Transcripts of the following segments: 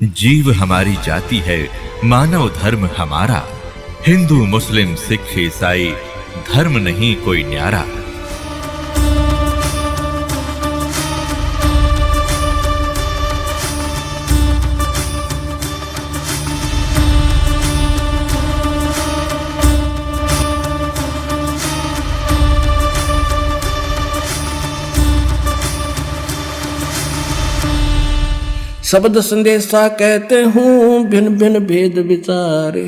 जीव हमारी जाति है, मानव धर्म हमारा। हिंदू मुस्लिम सिख ईसाई धर्म नहीं कोई न्यारा। शब्द संदेशा कहते हूँ भिन्न भिन्न भेद विचारे,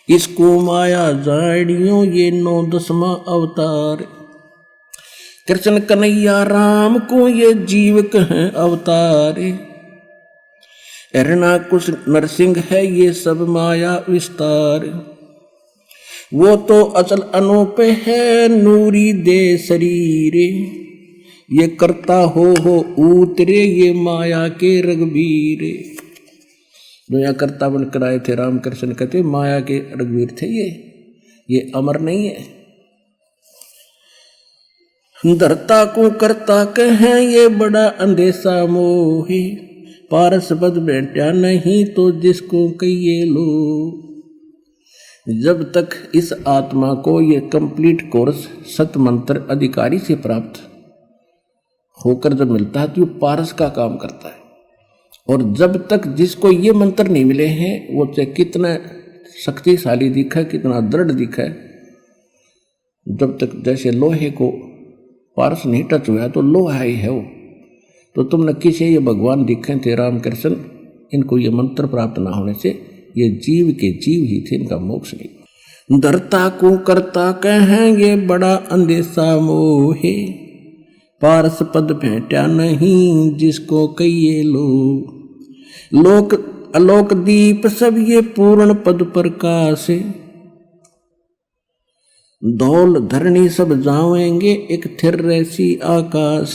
इसको माया जाड़ियों ये 9 अवतार। कृष्ण कन्हैया राम को ये जीव कहें अवतारे, हिरणाकुश नरसिंह है ये सब माया विस्तार। वो तो अचल अनूप है नूरी दे शरीरे, ये करता हो उतरे ये माया के रघुवीर। दुनिया करता बनकर आए थे रामकृष्ण कहते माया के रघुवीर थे ये अमर नहीं है। धरता को करता कहें ये बड़ा अंदेशा मोही, पारस बद बैठा नहीं तो जिसको कहिए लो। जब तक इस आत्मा को ये कंप्लीट कोर्स सत मंत्र अधिकारी से प्राप्त होकर जब मिलता है तो ये पारस का काम करता है। और जब तक जिसको ये मंत्र नहीं मिले हैं वो चाहे कितना शक्तिशाली दिखा, कितना दृढ़ दिखा, जब तक जैसे लोहे को पारस नहीं टच हुआ तो लोहा ही है वो। तो तुम नक्की से ये भगवान दिखे थे रामकृष्ण, इनको ये मंत्र प्राप्त ना होने से ये जीव के जीव ही थे, इनका मोक्ष नहीं। धरता को करता कहें ये बड़ा अंदेशा मोहे, पारस पद भेंटा नहीं जिसको कहिए लो। लोक अलोक दीप सब ये पूर्ण पद प्रकाश, धौल धरणी सब जावेंगे एक थिर रैसी आकाश।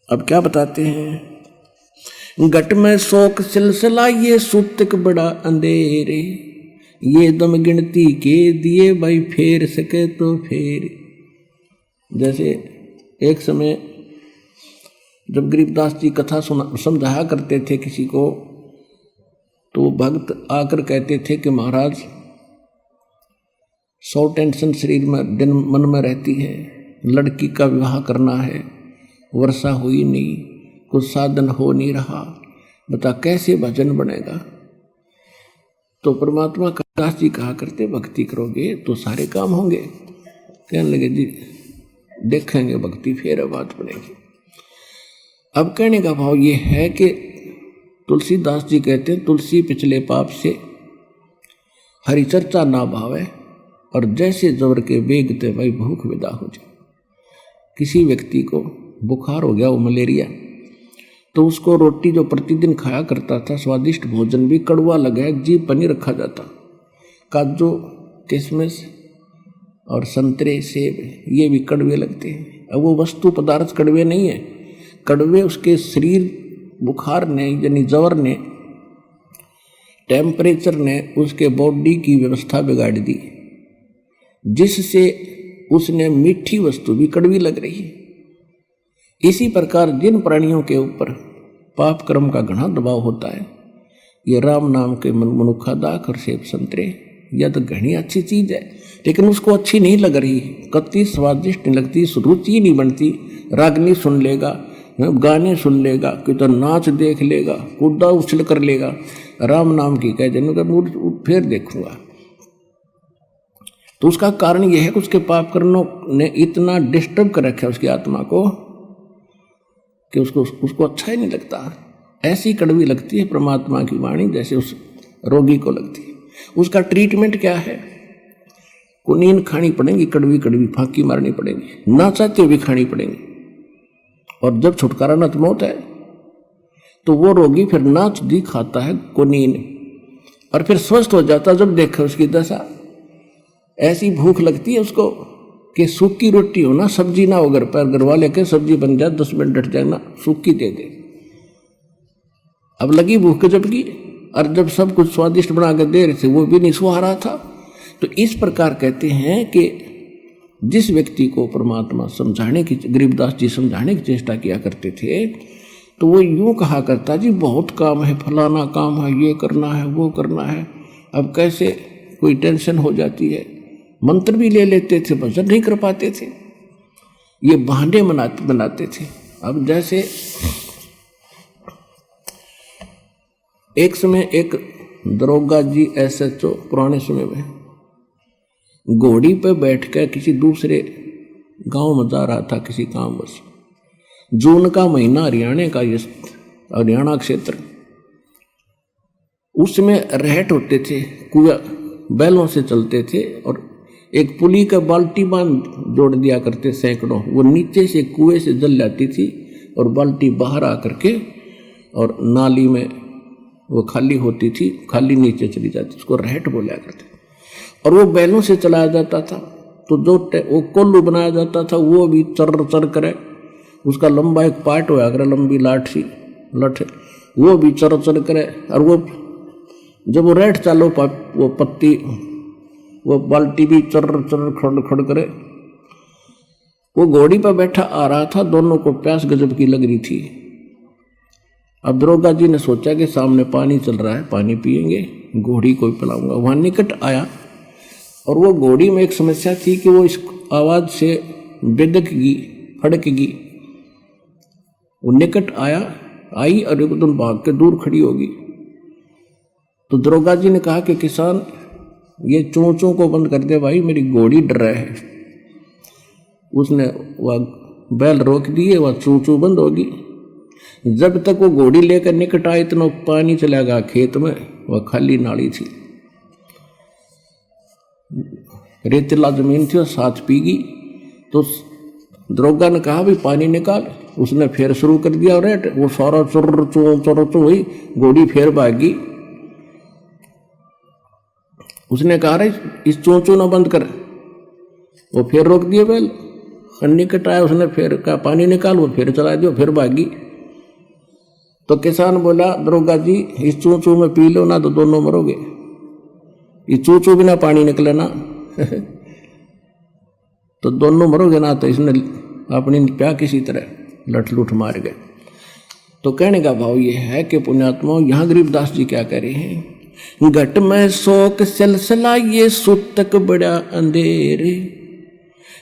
अब क्या बताते हैं, घट में शोक सिलसिला ये सूतक बड़ा अंधेरे, ये दम गिनती के दिए भाई फेर सके तो फेर। जैसे एक समय जब गरीबदास जी कथा समझाया करते थे किसी को, तो भक्त आकर कहते थे कि महाराज 100 टेंशन शरीर में दिन मन में रहती है, लड़की का विवाह करना है, वर्षा हुई नहीं, कुछ साधन हो नहीं रहा, बता कैसे भजन बनेगा। तो परमात्मा का दास जी कहा करते भक्ति करोगे तो सारे काम होंगे। कहने लगे जी देखेंगे भक्ति फिर बात बनेगी। अब कहने का भाव ये है कि तुलसीदास जी कहते हैं तुलसी पिछले पाप से हरि चर्चा ना भावे, और जैसे जबर के बेगते भाई भूख विदा हो जाए। किसी व्यक्ति को बुखार हो गया, वो मलेरिया, तो उसको रोटी जो प्रतिदिन खाया करता था, स्वादिष्ट भोजन भी कड़वा लगा, जीभ पर नहीं रखा जाता। काजू किशमिश और संतरे सेब ये भी कड़वे लगते हैं। अब वो वस्तु पदार्थ कड़वे नहीं है, कड़वे उसके शरीर बुखार ने यानी जवर ने, टेम्परेचर ने उसके बॉडी की व्यवस्था बिगाड़ दी, जिससे उसने मीठी वस्तु भी कड़वी लग रही है। इसी प्रकार जिन प्राणियों के ऊपर पाप कर्म का घना दबाव होता है, ये राम नाम के मनुखा दाख और सेब संतरे, यह तो घनी अच्छी चीज है, लेकिन उसको अच्छी नहीं लग रही, कत्ती स्वादिष्ट नहीं लगती, रुचि नहीं बनती। रागनी सुन लेगा, गाने सुन लेगा, कि तो नाच देख लेगा, कूदा उछल कर लेगा, राम नाम की कह देने फिर देखूंगा। तो उसका कारण यह है कि उसके पाप कर्मों ने इतना डिस्टर्ब कर रखा है उसकी आत्मा को कि उसको अच्छा ही नहीं लगता। ऐसी कड़वी लगती है परमात्मा की वाणी जैसे उस रोगी को लगती है। उसका ट्रीटमेंट क्या है, कुनीन खानी पड़ेगी, कड़वी कड़वी फांकी मारनी पड़ेगी, ना चाहते हुए भी खानी पड़ेगी। और जब छुटकारा न मौत है तो वो रोगी फिर नाच दी खाता है कुनीन, और फिर स्वस्थ हो जाता। जब देखा उसकी दशा, ऐसी भूख लगती है उसको कि सूखी रोटी हो ना, सब्जी ना हो घर पर, घर वाले के सब्जी बन जाए 10 मिनट डट जाए ना, सूखी दे दे। अब लगी भूख जबकि, और जब सब कुछ स्वादिष्ट बना कर दे रहे थे वो भी नहीं सुहा रहा था। तो इस प्रकार कहते हैं कि जिस व्यक्ति को परमात्मा समझाने की, गरीबदास जी समझाने की चेष्टा किया करते थे, तो वो यूं कहा करता, जी बहुत काम है, फलाना काम है, ये करना है, वो करना है। अब कैसे कोई टेंशन हो जाती है, मंत्र भी ले लेते थे, भजन नहीं कर पाते थे, ये बहाने बनाते थे। अब जैसे एक समय एक दरोगा जी SHO पुराने समय में घोड़ी पे बैठ कर किसी दूसरे गांव में जा रहा था किसी काम बस। जून का महीना, हरियाणा क्षेत्र, उसमें रहट होते थे, कुआं बैलों से चलते थे और एक पुली का बाल्टी बांध जोड़ दिया करते सैकड़ों, वो नीचे से कुएं से जल जाती थी और बाल्टी बाहर आकर के और नाली में वो खाली होती थी, खाली नीचे चली जाती, उसको रहट बोला करते। और वो बैलों से चलाया जाता था, तो जो वो कोल्लू बनाया जाता था वो भी चर चर करे, उसका लंबा एक पार्ट होया करे, लंबी लठ वो भी चर चर करे। और वो जब वो रहट चालो वो पत्ती वो बाल्टी भी चर चर खड़ खड़ करे। वो घोड़ी पर बैठा आ रहा था, दोनों को प्यास गजब की लग रही थी। अब दरोगा जी ने सोचा कि सामने पानी चल रहा है, पानी पिएंगे, घोड़ी को पिलाऊंगा। वहां निकट आया और वो घोड़ी में एक समस्या थी कि वो इस आवाज से बेदकगी, फड़कगी। वो निकट आई और एकदम भाग के दूर खड़ी होगी। तो दरोगा जी ने कहा कि किसान, ये चोंचों को बंद कर दे भाई, मेरी घोड़ी डर रहा है। उसने वह बैल रोक दिए, वह चोंचों बंद होगी। जब तक वो घोड़ी लेकर निकट आए इतना पानी चला गया खेत में, वह खाली नाली थी, रेतीला जमीन थी और साथ पीगी। तो दरोगा ने कहा भी पानी निकाल, उसने फिर शुरू कर दिया और वो सारा चुर चुर हुई, घोड़ी फिर भागी। उसने कहा रे इस चोंचों ना बंद कर, वो फिर रोक दिए बैल। निकट आया, उसने फिर कहा पानी निकाल, वो फिर चला दिया, फिर भागी। तो किसान बोला, दरोगा जी इस चोंचों में पी लो ना तो दोनों मरोगे, ये चोंचों बिना पानी निकले ना तो दोनों मरोगे ना। तो इसने अपनी प्या किसी तरह लठ लुठ मार गए। तो कहने का भाव ये है कि पुण्यात्मा, यहाँ गरीबदास जी क्या कह रहे हैं, घट में शोक सिलसिला ये सुतक बड़ा अंधेरे,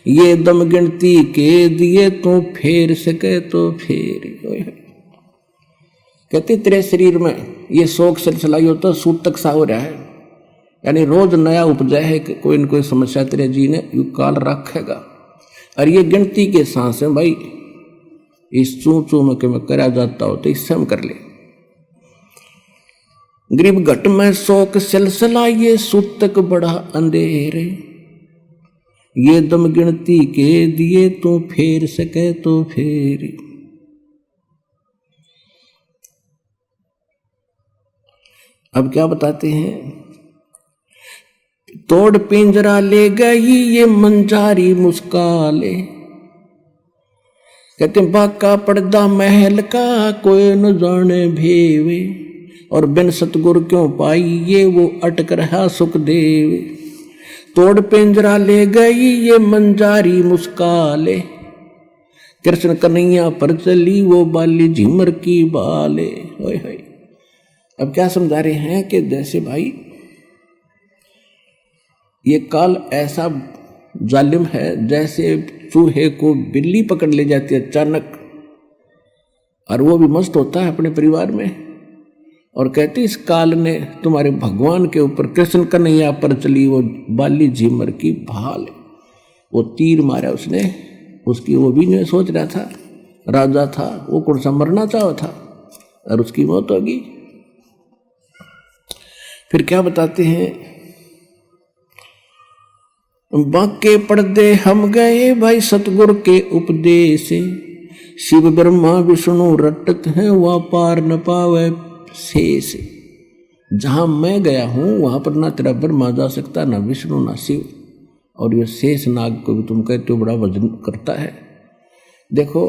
ये दम गिनती के दिए तो फेर सके तो फेर। कहते तेरे शरीर में ये शोक सिलसिला होता सूतक सा हो रहा है, यानी रोज नया उपजा है, कोई न कोई समस्या तेरे जी ने यू काल रखेगा। और ये गिनती के सांस है भाई, इस चू चू में मैं करा जाता हो तो इससे हम कर ले। गरीब घट में शोक सिलसिला ये सूतक बड़ा अंधेरे, ये दम गिनती के दिए तो फेर सके तो फेर। अब क्या बताते हैं, तोड़ पिंजरा ले गई ये मंजारी मुस्काले, कहते बाका पर्दा महल का कोई न जाने भेवे, और बिन सतगुर क्यों पाई ये वो अटक रहा सुखदेव। तोड़ पिंजरा ले गई ये मंजारी मुस्काले, कृष्ण कन्हैया पर चली वो बाली झिमर की बाले। होय होय। अब क्या समझा रहे हैं कि जैसे भाई ये काल ऐसा जालिम है, जैसे चूहे को बिल्ली पकड़ ले जाती है अचानक, और वो भी मस्त होता है अपने परिवार में, और कहती इस काल ने तुम्हारे भगवान के ऊपर, कृष्ण कन्हैया पर चली वो बाली झिमर की भाल। वो तीर मारा उसने, उसकी वो भी नहीं सोच रहा था, राजा था वो कौन सा मरना चाहा था, और उसकी मौत होगी। फिर क्या बताते हैं, बाके पर्दे हम गए भाई सतगुर के उपदेश, शिव ब्रह्मा विष्णु रटत हैं वह पार न पावे शेष। जहां मैं गया हूं वहां पर ना तेरा ब्रह्मा जा सकता, ना विष्णु ना शिव, और ये शेष नाग को भी तुम कहते हो बड़ा वजन करता है। देखो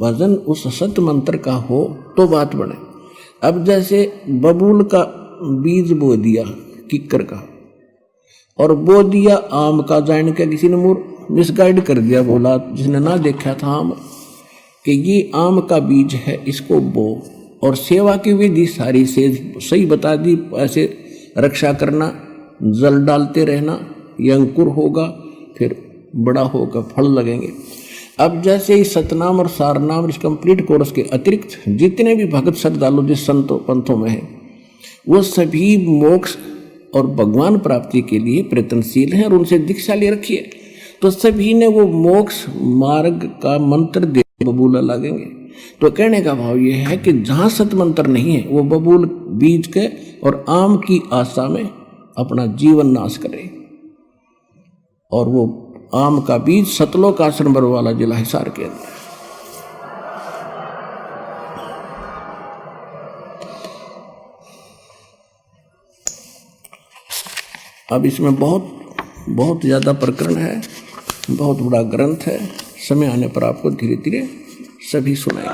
वजन उस सत्य मंत्र का हो तो बात बने। अब जैसे बबूल का बीज बो दिया किक्कर का, और बो दिया आम का, जान के किसी ने मिसगाइड कर दिया, बोला जिसने ना देखा था आम कि ये आम का बीज है, इसको बो, और सेवा की विधि सारी से सही बता दी। ऐसे रक्षा करना, जल डालते रहना, ये अंकुर होगा, फिर बड़ा होगा, फल लगेंगे। अब जैसे ही सतनाम और सारनाम इस कंप्लीट कोर्स के अतिरिक्त जितने भी भगत श्रद्धालु जिस संतों पंथों में हैं, वो सभी मोक्ष और भगवान प्राप्ति के लिए प्रयत्नशील हैं और उनसे दीक्षा ले रखी है। तो सभी ने वो मोक्ष मार्ग का मंत्र दे बबूला लगेंगे। तो कहने का भाव ये है कि जहाँ सत मंत्र नहीं है, वो बबूल बीज के और आम की आशा में अपना जीवन नाश करे। और वो आम का बीज सतलोक आश्रम बरवाला जिला हिसार के अंदर। अब इसमें बहुत ज़्यादा प्रकरण है, बहुत बड़ा ग्रंथ है। समय आने पर आपको धीरे धीरे सभी सुनाएंगे।